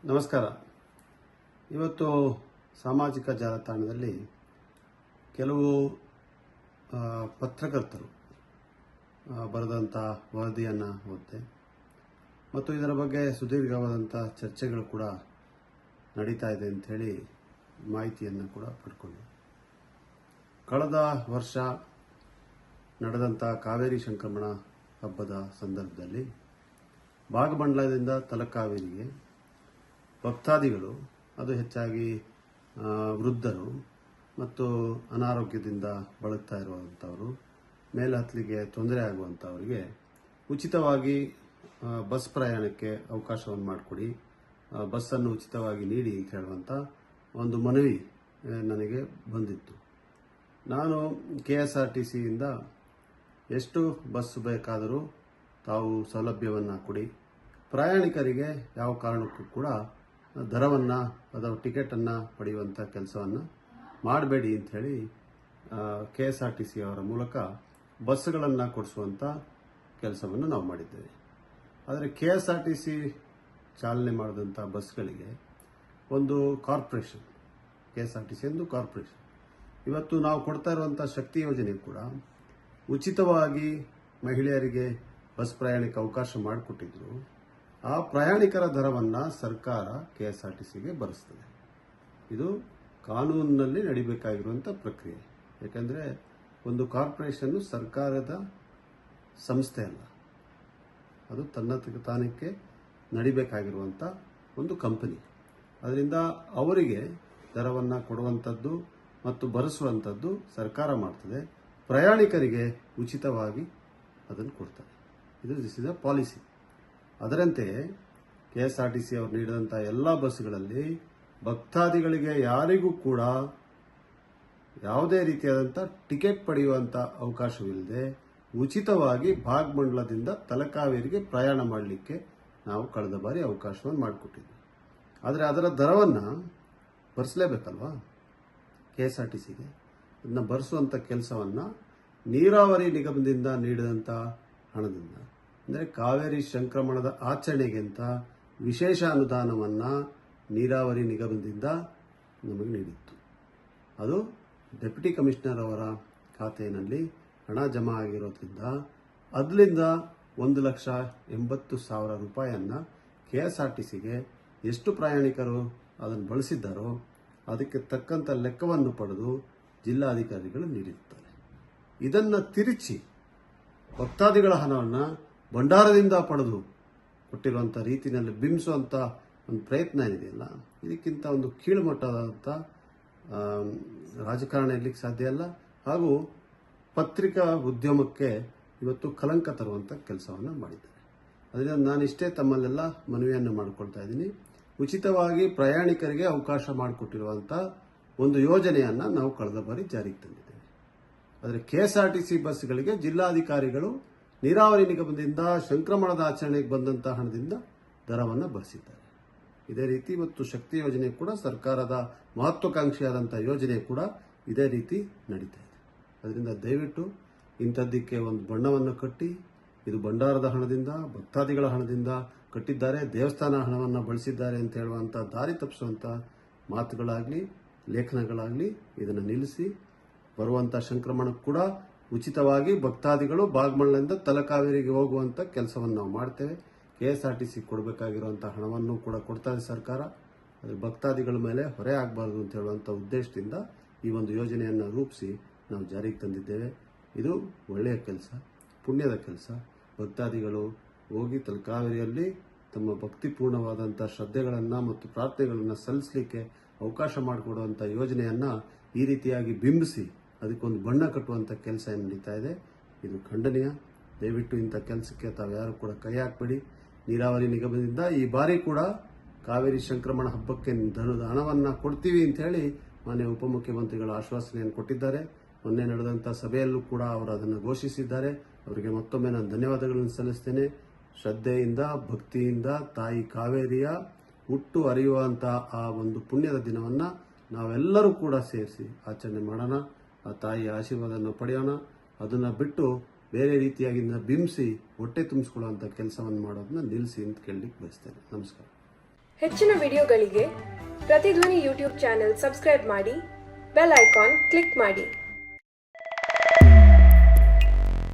ನಮಸ್ಕಾರ. ಇವತ್ತು ಸಾಮಾಜಿಕ ಜಾಲತಾಣದಲ್ಲಿ ಕೆಲವು ಪತ್ರಕರ್ತರು ಬರೆದಂಥ ವರದಿಯನ್ನು ಓದಿದೆ ಮತ್ತು ಇದರ ಬಗ್ಗೆ ಸುದೀರ್ಘವಾದಂಥ ಚರ್ಚೆಗಳು ಕೂಡ ನಡೀತಾ ಇದೆ ಅಂಥೇಳಿ ಮಾಹಿತಿಯನ್ನು ಕೂಡ ಪಡ್ಕೊಂಡೆ. ಕಳೆದ ವರ್ಷ ನಡೆದಂಥ ಕಾವೇರಿ ಸಂಕ್ರಮಣ ಹಬ್ಬದ ಸಂದರ್ಭದಲ್ಲಿ ಭಾಗಮಂಡಲದಿಂದ ತಲಕಾವೇರಿಗೆ ಭಕ್ತಾದಿಗಳು, ಅದು ಹೆಚ್ಚಾಗಿ ವೃದ್ಧರು ಮತ್ತು ಅನಾರೋಗ್ಯದಿಂದ ಬಳಲ್ತಾ ಇರುವಂಥವರು, ಮೇಲೆ ಹತ್ತಲಿಕ್ಕೆ ತೊಂದರೆ ಆಗುವಂಥವರಿಗೆ ಉಚಿತವಾಗಿ ಬಸ್ ಪ್ರಯಾಣಕ್ಕೆ ಅವಕಾಶವನ್ನು ಮಾಡಿಕೊಡಿ, ಬಸ್ಸನ್ನು ಉಚಿತವಾಗಿ ನೀಡಿ ಅಂತ ಹೇಳುವಂಥ ಒಂದು ಮನವಿ ನನಗೆ ಬಂದಿತ್ತು. ನಾನು KSRTCಯಿಂದ ಎಷ್ಟು ಬಸ್ ಬೇಕಾದರೂ ತಾವು ಸೌಲಭ್ಯವನ್ನು ಕೊಡಿ, ಪ್ರಯಾಣಿಕರಿಗೆ ಯಾವ ಕಾರಣಕ್ಕೂ ಕೂಡ ದರವನ್ನು ಅಥವಾ ಟಿಕೆಟನ್ನು ಪಡೆಯುವಂಥ ಕೆಲಸವನ್ನು ಮಾಡಬೇಡಿ ಅಂಥೇಳಿ KSRTC ಅವರ ಮೂಲಕ ಬಸ್ಗಳನ್ನು ಕೊಡಿಸುವಂಥ ಕೆಲಸವನ್ನು ನಾವು ಮಾಡಿದ್ದೇವೆ. ಆದರೆ KSRTC ಚಾಲನೆ ಮಾಡಿದಂಥ ಬಸ್ಗಳಿಗೆ ಒಂದು ಕಾರ್ಪೊರೇಷನ್, KSRTC ಎಂದು ಕಾರ್ಪೊರೇಷನ್, ಇವತ್ತು ನಾವು ಕೊಡ್ತಾ ಇರುವಂಥ ಶಕ್ತಿ ಯೋಜನೆ ಕೂಡ ಉಚಿತವಾಗಿ ಮಹಿಳೆಯರಿಗೆ ಬಸ್ ಪ್ರಯಾಣಕ್ಕೆ ಅವಕಾಶ ಮಾಡಿಕೊಟ್ಟಿದ್ರು. ಆ ಪ್ರಯಾಣಿಕರ ದರವನ್ನು ಸರ್ಕಾರ KSRTCಗೆ ಭರಿಸ್ತದೆ. ಇದು ಕಾನೂನಿನಲ್ಲಿ ನಡಿಬೇಕಾಗಿರುವಂಥ ಪ್ರಕ್ರಿಯೆ. ಯಾಕಂದರೆ ಒಂದು ಕಾರ್ಪೊರೇಷನ್ನು ಸರ್ಕಾರದ ಸಂಸ್ಥೆ ಅಲ್ಲ, ಅದು ತನ್ನ ತಾನಕ್ಕೆ ನಡಿಬೇಕಾಗಿರುವಂಥ ಒಂದು ಕಂಪನಿ. ಅದರಿಂದ ಅವರಿಗೆ ದರವನ್ನು ಕೊಡುವಂಥದ್ದು ಮತ್ತು ಭರಿಸುವಂಥದ್ದು ಸರ್ಕಾರ ಮಾಡ್ತದೆ, ಪ್ರಯಾಣಿಕರಿಗೆ ಉಚಿತವಾಗಿ ಅದನ್ನು ಕೊಡ್ತಾರೆ. This is a policy. ಅದರಂತೆ KSRTC ಅವರು ನೀಡಿದಂಥ ಎಲ್ಲ ಬಸ್ಗಳಲ್ಲಿ ಭಕ್ತಾದಿಗಳಿಗೆ ಯಾರಿಗೂ ಕೂಡ ಯಾವುದೇ ರೀತಿಯಾದಂಥ ಟಿಕೆಟ್ ಪಡೆಯುವಂಥ ಅವಕಾಶವಿಲ್ಲದೆ ಉಚಿತವಾಗಿ ಭಾಗಮಂಡಲದಿಂದ ತಲಕಾವೇರಿಗೆ ಪ್ರಯಾಣ ಮಾಡಲಿಕ್ಕೆ ನಾವು ಕಳೆದ ಬಾರಿ ಅವಕಾಶವನ್ನು ಮಾಡಿಕೊಟ್ಟಿದ್ವಿ. ಆದರೆ ಅದರ ದರವನ್ನು ಭರಿಸಲೇಬೇಕಲ್ವಾ KSRTCಗೆ. ಅದನ್ನು ಭರಿಸುವಂಥ ಕೆಲಸವನ್ನು ನೀರಾವರಿ ನಿಗಮದಿಂದ ನೀಡಿದಂಥ ಹಣದಿಂದ, ಅಂದರೆ ಕಾವೇರಿ ಸಂಕ್ರಮಣದ ಆಚರಣೆಗಿಂತ ವಿಶೇಷ ಅನುದಾನವನ್ನು ನೀರಾವರಿ ನಿಗಮದಿಂದ ನಮಗೆ ನೀಡಿತ್ತು. ಅದು ಡೆಪ್ಯೂಟಿ ಕಮಿಷನರ್ ಅವರ ಖಾತೆಯಲ್ಲಿ ಹಣ ಜಮಾ ಆಗಿರೋದ್ರಿಂದ ಅದರಿಂದ 1,80,000 ರೂಪಾಯಿಯನ್ನು KSRTCಗೆ ಎಷ್ಟು ಪ್ರಯಾಣಿಕರು ಅದನ್ನು ಬಳಸಿದ್ದಾರೋ ಅದಕ್ಕೆ ತಕ್ಕಂಥ ಲೆಕ್ಕವನ್ನು ಪಡೆದು ಜಿಲ್ಲಾಧಿಕಾರಿಗಳು ನೀಡಿರುತ್ತಾರೆ. ಇದನ್ನು ತಿರುಚಿ ಭಕ್ತಾದಿಗಳ ಹಣವನ್ನು ಭಂಡಾರದಿಂದ ಪಡೆದು ಕೊಟ್ಟಿರುವಂಥ ರೀತಿಯಲ್ಲಿ ಬಿಂಬಿಸುವಂಥ ಒಂದು ಪ್ರಯತ್ನ ಏನಿದೆಯಲ್ಲ, ಇದಕ್ಕಿಂತ ಒಂದು ಕೀಳುಮಟ್ಟವಾದಂಥ ರಾಜಕಾರಣ ಇರಲಿಕ್ಕೆ ಸಾಧ್ಯ ಅಲ್ಲ. ಹಾಗೂ ಪತ್ರಿಕಾ ಉದ್ಯಮಕ್ಕೆ ಇವತ್ತು ಕಲಂಕ ತರುವಂಥ ಕೆಲಸವನ್ನು ಮಾಡಿದ್ದಾರೆ. ಅದರಿಂದ ನಾನಿಷ್ಟೇ ತಮ್ಮಲ್ಲೆಲ್ಲ ಮನವಿಯನ್ನು ಮಾಡಿಕೊಳ್ತಾ ಇದ್ದೀನಿ. ಉಚಿತವಾಗಿ ಪ್ರಯಾಣಿಕರಿಗೆ ಅವಕಾಶ ಮಾಡಿಕೊಟ್ಟಿರುವಂಥ ಒಂದು ಯೋಜನೆಯನ್ನು ನಾವು ಕಳೆದ ಬಾರಿ ಜಾರಿಗೆ ತಂದಿದ್ದೇವೆ. ಆದರೆ KSRTC ಬಸ್ಗಳಿಗೆ ಜಿಲ್ಲಾಧಿಕಾರಿಗಳು ನೀರಾವರಿ ನಿಗಮದಿಂದ ಸಂಕ್ರಮಣದ ಆಚರಣೆಗೆ ಬಂದಂಥ ಹಣದಿಂದ ದರವನ್ನು ಭರಿಸಿದ್ದಾರೆ. ಇದೇ ರೀತಿ ಇವತ್ತು ಶಕ್ತಿ ಯೋಜನೆ ಕೂಡ ಸರ್ಕಾರದ ಮಹತ್ವಾಕಾಂಕ್ಷಿಯಾದಂಥ ಯೋಜನೆ ಕೂಡ ಇದೇ ರೀತಿ ನಡೀತಾ ಇದೆ. ಅದರಿಂದ ದಯವಿಟ್ಟು ಇಂಥದ್ದಕ್ಕೆ ಒಂದು ಬಣ್ಣವನ್ನು ಕಟ್ಟಿ, ಇದು ಭಂಡಾರದ ಹಣದಿಂದ, ಭಕ್ತಾದಿಗಳ ಹಣದಿಂದ ಕಟ್ಟಿದ್ದಾರೆ, ದೇವಸ್ಥಾನ ಹಣವನ್ನು ಬಳಸಿದ್ದಾರೆ ಅಂತ ಹೇಳುವಂಥ ದಾರಿ ತಪ್ಪಿಸುವಂಥ ಮಾತುಗಳಾಗಲಿ ಲೇಖನಗಳಾಗಲಿ ಇದನ್ನು ನಿಲ್ಲಿಸಿ, ಬರುವಂಥ ಸಂಕ್ರಮಣಕ್ಕೆ ಕೂಡ ಉಚಿತವಾಗಿ ಭಕ್ತಾದಿಗಳು ಭಾಗಮಂಡಲದಿಂದ ತಲಕಾವೇರಿಗೆ ಹೋಗುವಂಥ ಕೆಲಸವನ್ನು ನಾವು ಮಾಡ್ತೇವೆ. KSRTC ಕೊಡಬೇಕಾಗಿರುವಂಥ ಹಣವನ್ನು ಕೂಡ ಕೊಡ್ತಾರೆ ಸರ್ಕಾರ. ಆದರೆ ಭಕ್ತಾದಿಗಳ ಮೇಲೆ ಹೊರೆ ಆಗಬಾರ್ದು ಅಂತ ಹೇಳುವಂಥ ಉದ್ದೇಶದಿಂದ ಈ ಒಂದು ಯೋಜನೆಯನ್ನು ರೂಪಿಸಿ ನಾವು ಜಾರಿಗೆ ತಂದಿದ್ದೇವೆ. ಇದು ಒಳ್ಳೆಯ ಕೆಲಸ, ಪುಣ್ಯದ ಕೆಲಸ. ಭಕ್ತಾದಿಗಳು ಹೋಗಿ ತಲಕಾವೇರಿಯಲ್ಲಿ ತಮ್ಮ ಭಕ್ತಿಪೂರ್ಣವಾದಂಥ ಶ್ರದ್ಧೆಗಳನ್ನು ಮತ್ತು ಪ್ರಾರ್ಥನೆಗಳನ್ನು ಸಲ್ಲಿಸಲಿಕ್ಕೆ ಅವಕಾಶ ಮಾಡಿಕೊಡುವಂಥ ಯೋಜನೆಯನ್ನು ಈ ರೀತಿಯಾಗಿ ಬಿಂಬಿಸಿ ಅದಕ್ಕೊಂದು ಬಣ್ಣ ಕಟ್ಟುವಂಥ ಕೆಲಸ ಏನು ನಡೀತಾ ಇದೆ, ಇದು ಖಂಡನೀಯ. ದಯವಿಟ್ಟು ಇಂಥ ಕೆಲಸಕ್ಕೆ ತಾವ್ಯಾರು ಕೂಡ ಕೈ ಹಾಕಬೇಡಿ. ನೀರಾವರಿ ನಿಗಮದಿಂದ ಈ ಬಾರಿ ಕೂಡ ಕಾವೇರಿ ಸಂಕ್ರಮಣ ಹಬ್ಬಕ್ಕೆ ಹಣವನ್ನು ಕೊಡ್ತೀವಿ ಅಂತ ಹೇಳಿ ಮಾನ್ಯ ಉಪಮುಖ್ಯಮಂತ್ರಿಗಳು ಆಶ್ವಾಸನೆಯನ್ನು ಕೊಟ್ಟಿದ್ದಾರೆ. ಮೊನ್ನೆ ನಡೆದಂಥ ಸಭೆಯಲ್ಲೂ ಕೂಡ ಅವರು ಅದನ್ನು ಘೋಷಿಸಿದ್ದಾರೆ. ಅವರಿಗೆ ಮತ್ತೊಮ್ಮೆ ನಾನು ಧನ್ಯವಾದಗಳನ್ನು ಸಲ್ಲಿಸ್ತೇನೆ. ಶ್ರದ್ಧೆಯಿಂದ, ಭಕ್ತಿಯಿಂದ ತಾಯಿ ಕಾವೇರಿಯ ಹುಟ್ಟು ಅರಿಯುವಂಥ ಆ ಒಂದು ಪುಣ್ಯದ ದಿನವನ್ನು ನಾವೆಲ್ಲರೂ ಕೂಡ ಸೇರಿಸಿ ಆಚರಣೆ ಮಾಡೋಣ. ಆ ತಾಯಿಯ ಆಶೀರ್ವಾದವನ್ನು ಪಡೆಯೋಣ. ಅದನ್ನು ಬಿಟ್ಟು ಬೇರೆ ರೀತಿಯಾಗಿ ಬಿಂಬಿಸಿ ಹೊಟ್ಟೆ ತುಂಬಿಸ್ಕೊಳ್ಳುವಂಥ ಕೆಲಸವನ್ನು ಮಾಡೋದನ್ನ ನಿಲ್ಲಿಸಿ ಅಂತ ಕೇಳಲಿಕ್ಕೆ ಬಯಸ್ತೇನೆ. ನಮಸ್ಕಾರ. ಹೆಚ್ಚಿನ ವಿಡಿಯೋಗಳಿಗೆ ಪ್ರತಿಧ್ವನಿ ಯೂಟ್ಯೂಬ್ ಚಾನೆಲ್ ಸಬ್ಸ್ಕ್ರೈಬ್ ಮಾಡಿ, ಬೆಲ್ ಐಕಾನ್ ಕ್ಲಿಕ್ ಮಾಡಿ.